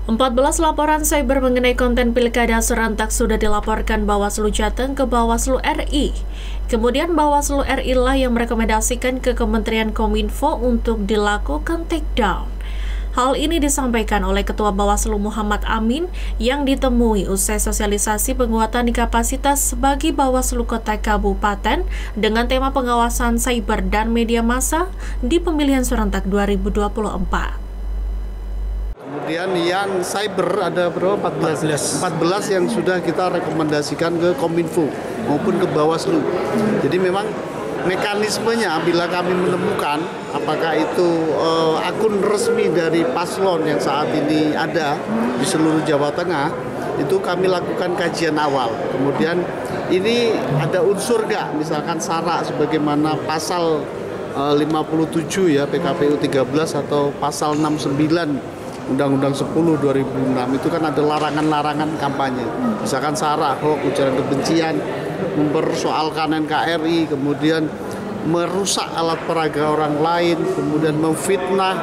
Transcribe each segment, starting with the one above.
14 laporan cyber mengenai konten pilkada serentak sudah dilaporkan Bawaslu Jateng ke Bawaslu RI. Kemudian Bawaslu RI lah yang merekomendasikan ke Kementerian Kominfo untuk dilakukan takedown. Hal ini disampaikan oleh Ketua Bawaslu Muhammad Amin yang ditemui usai sosialisasi penguatan kapasitas bagi Bawaslu Kota Kabupaten dengan tema pengawasan cyber dan media massa di pemilihan serentak 2024. Kemudian yang cyber ada berapa? 14 yang sudah kita rekomendasikan ke Kominfo maupun ke Bawaslu. Jadi memang mekanismenya bila kami menemukan apakah itu akun resmi dari paslon yang saat ini ada di seluruh Jawa Tengah, itu kami lakukan kajian awal. Kemudian ini ada unsur nggak, misalkan SARA sebagaimana pasal 57 ya PKPU 13 atau pasal 69 Undang-Undang 10 2006 itu kan ada larangan-larangan kampanye. Misalkan SARA, hoax, ujaran kebencian, mempersoalkan NKRI, kemudian merusak alat peraga orang lain, kemudian memfitnah,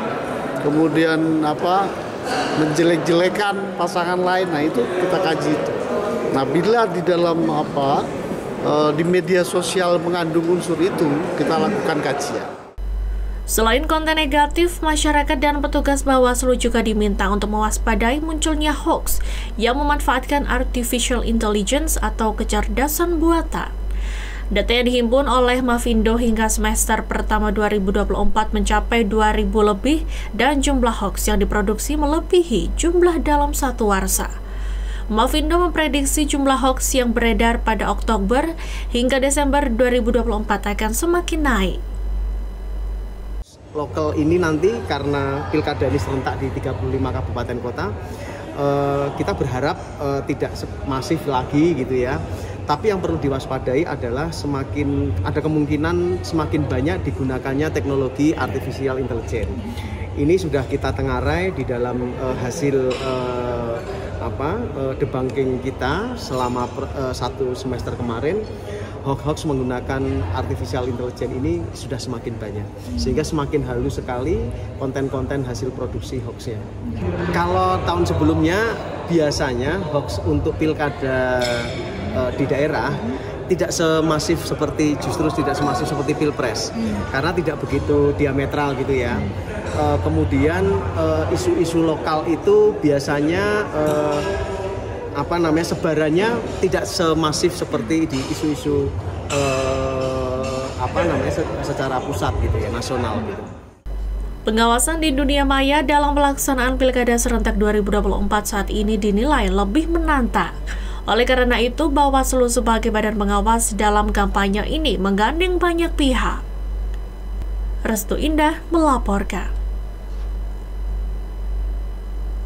kemudian menjelek-jelekan pasangan lain. Nah, itu kita kaji itu. Nah, bila di dalam di media sosial mengandung unsur itu, kita lakukan kajian. Selain konten negatif, masyarakat dan petugas Bawaslu juga diminta untuk mewaspadai munculnya hoax yang memanfaatkan artificial intelligence atau kecerdasan buatan. Data yang dihimpun oleh Mavindo hingga semester pertama 2024 mencapai 2.000 lebih dan jumlah hoax yang diproduksi melebihi jumlah dalam satu warsa. Mavindo memprediksi jumlah hoax yang beredar pada Oktober hingga Desember 2024 akan semakin naik. Lokal ini nanti karena pilkada ini serentak di 35 kabupaten kota, kita berharap tidak masif lagi gitu ya. Tapi yang perlu diwaspadai adalah semakin ada kemungkinan semakin banyak digunakannya teknologi artificial intelligence. Ini sudah kita tengarai di dalam hasil debunking kita selama satu semester kemarin. Hoax menggunakan artificial intelligence ini sudah semakin banyak, sehingga semakin halus sekali konten-konten hasil produksi hoaxnya. Kalau tahun sebelumnya biasanya hoax untuk pilkada di daerah tidak semasif seperti pilpres, karena tidak begitu diametral gitu ya. Kemudian isu-isu lokal itu biasanya sebarannya tidak semasif seperti di isu-isu secara pusat gitu ya, nasional gitu. Pengawasan di dunia maya dalam pelaksanaan Pilkada serentak 2024 saat ini dinilai lebih menantang. Oleh karena itu, Bawaslu sebagai badan pengawas dalam kampanye ini menggandeng banyak pihak. Restu Indah melaporkan.